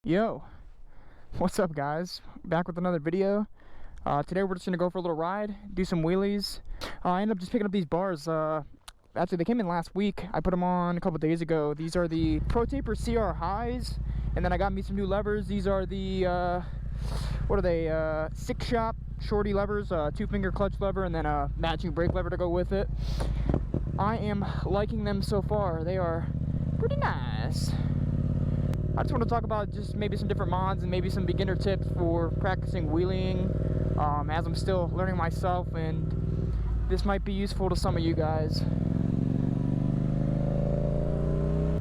Yo, what's up guys? Back with another video. Today we're just gonna go for a little ride, do some wheelies. I ended up just picking up these bars. Actually they came in last week. I put them on a couple days ago. These are the Pro Taper CR highs, and then I got me some new levers. These are the what are they? Six shop shorty levers, 2-finger clutch lever, and then a matching brake lever to go with it. I am liking them so far. They are pretty nice. I just want to talk about just maybe some different mods and maybe some beginner tips for practicing wheeling, as I'm still learning myself, and this might be useful to some of you guys.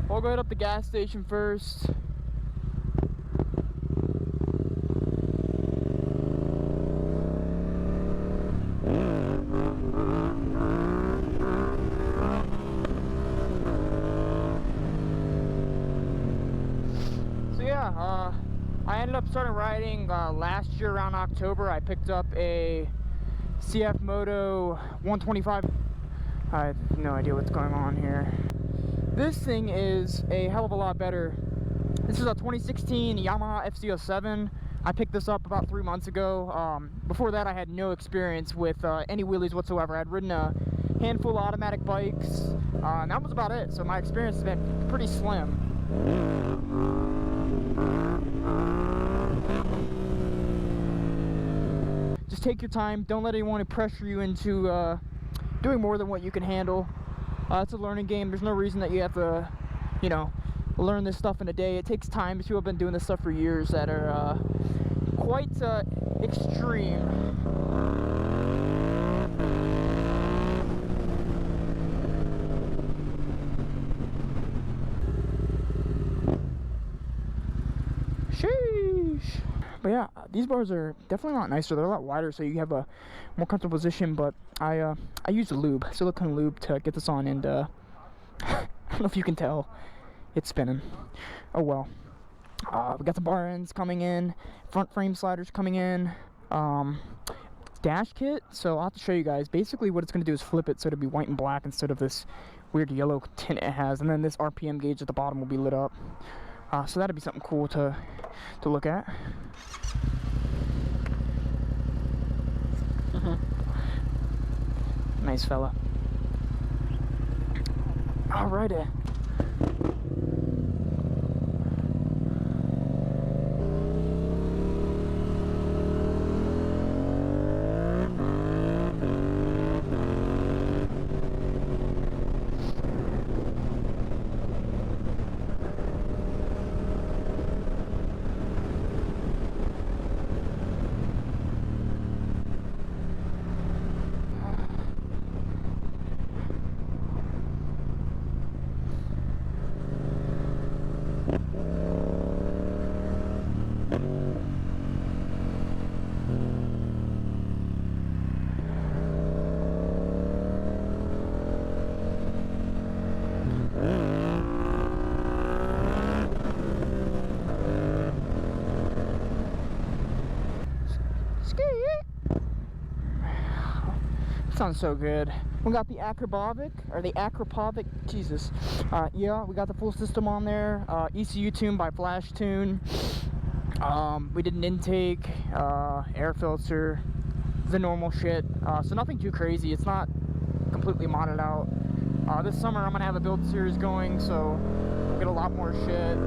We'll go up the gas station first. I ended up starting riding last year around October. I picked up a CF Moto 125. I have no idea what's going on here. This thing is a hell of a lot better. This is a 2016 Yamaha FZ07. I picked this up about 3 months ago. Before that I had no experience with any wheelies whatsoever. I'd ridden a handful of automatic bikes, and that was about it. So my experience has been pretty slim. Just take your time. Don't let anyone pressure you into doing more than what you can handle. It's a learning game. There's no reason that you have to, you know, learn this stuff in a day. It takes time. People have been doing this stuff for years that are quite extreme. Sheesh. But yeah, these bars are definitely a lot nicer. They're a lot wider, so you have a more comfortable position. But I used a lube, silicone lube, to get this on, and I don't know if you can tell, it's spinning. Oh well. We got the bar ends coming in, front frame sliders coming in, dash kit. So I'll have to show you guys. Basically, what it's going to do is flip it so it'll be white and black instead of this weird yellow tint it has, and then this RPM gauge at the bottom will be lit up. So that'd be something cool to look at. Nice fella. Alrighty. Sounds so good. We got the Acropovic, or the Acropovic, Jesus. Yeah, we got the full system on there. ECU tune by Flash Tune. We did an intake, air filter, the normal shit. So nothing too crazy. It's not completely modded out. This summer I'm gonna have a build series going, so we'll get a lot more shit.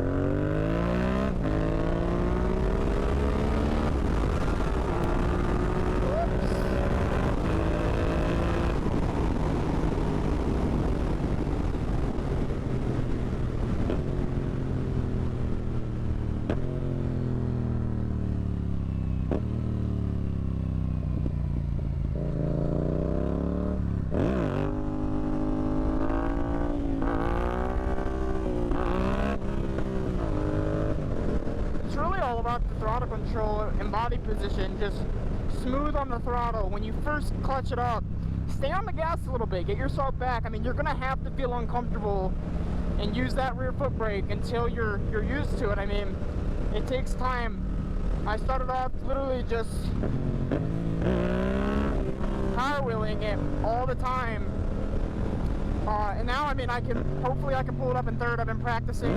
About the throttle control and body position, just smooth on the throttle. When you first clutch it up, stay on the gas a little bit, get yourself back. I mean, you're gonna have to feel uncomfortable and use that rear foot brake until you're used to it. I mean, it takes time. I started off literally just power wheeling it all the time, and now I mean hopefully I can pull it up in third. I've been practicing.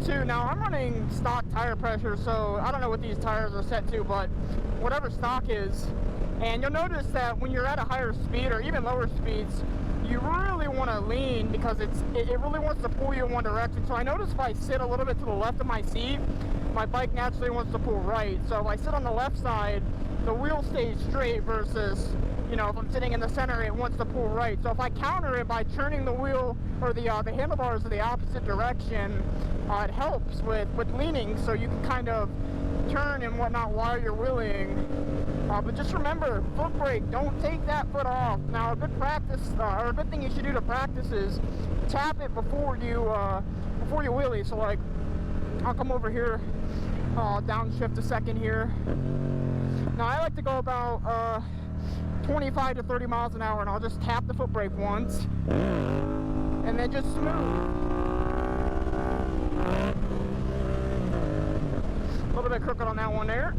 too, now I'm running stock tire pressure, so I don't know what these tires are set to, but whatever stock is. And you'll notice that when you're at a higher speed or even lower speeds, you really want to lean because it really wants to pull you in one direction. So I notice if I sit a little bit to the left of my seat, my bike naturally wants to pull right. So if I sit on the left side, the wheel stays straight versus, you know, if I'm sitting in the center, it wants to pull right. So if I counter it by turning the wheel or the handlebars in the opposite direction, it helps with leaning, so you can kind of turn and whatnot while you're wheeling. But just remember, foot brake, don't take that foot off. Now, a good practice, or a good thing you should do to practice is tap it before you wheelie. So like, I'll come over here, downshift a second here. Now I like to go about 25 to 30 miles an hour, and I'll just tap the foot brake once, and then just smooth. A little bit crooked on that one there.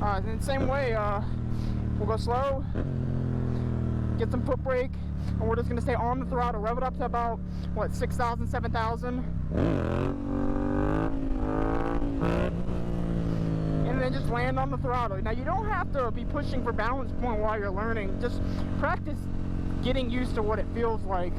And the same way, we'll go slow, get some foot brake, and we're just going to stay on the throttle, rev it up to about, what, 6,000, 7,000. And then just land on the throttle. Now, you don't have to be pushing for balance point while you're learning. Just practice getting used to what it feels like.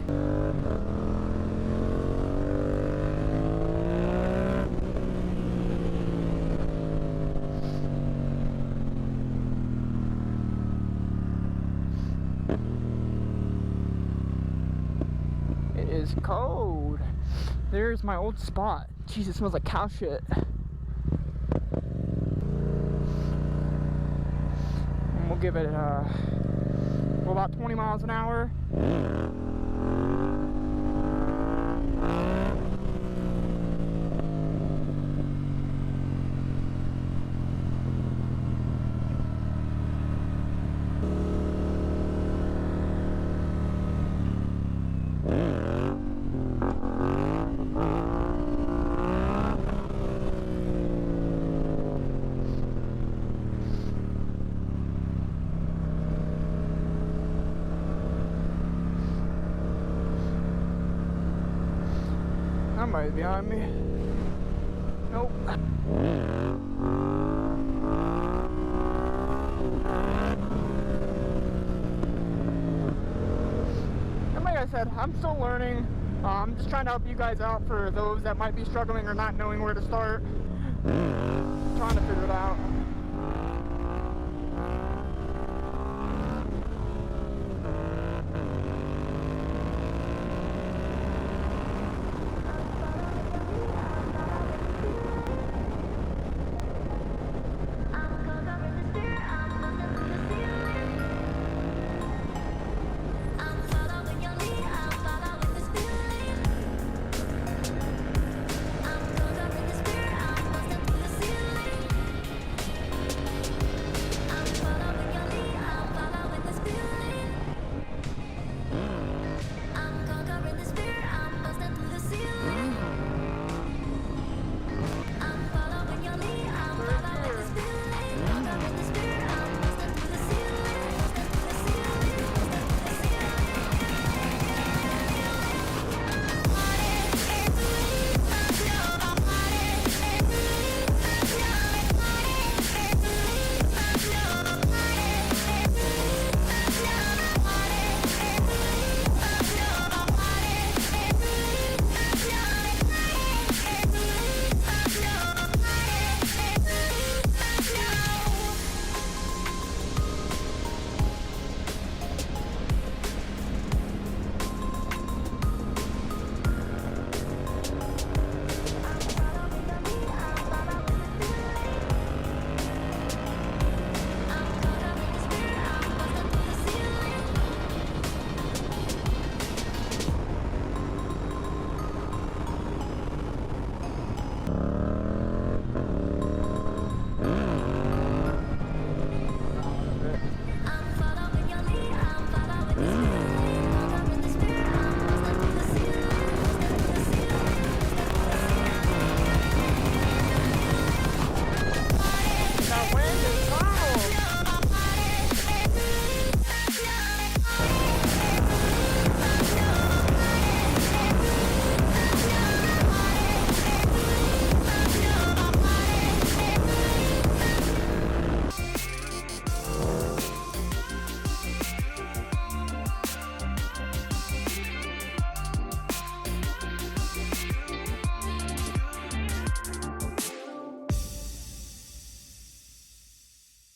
It is cold. There's my old spot. Jeez, it smells like cow shit. And we'll give it about 20 miles an hour. Somebody's behind me. Nope. And like I said, I'm still learning. I'm just trying to help you guys out for those that might be struggling or not knowing where to start.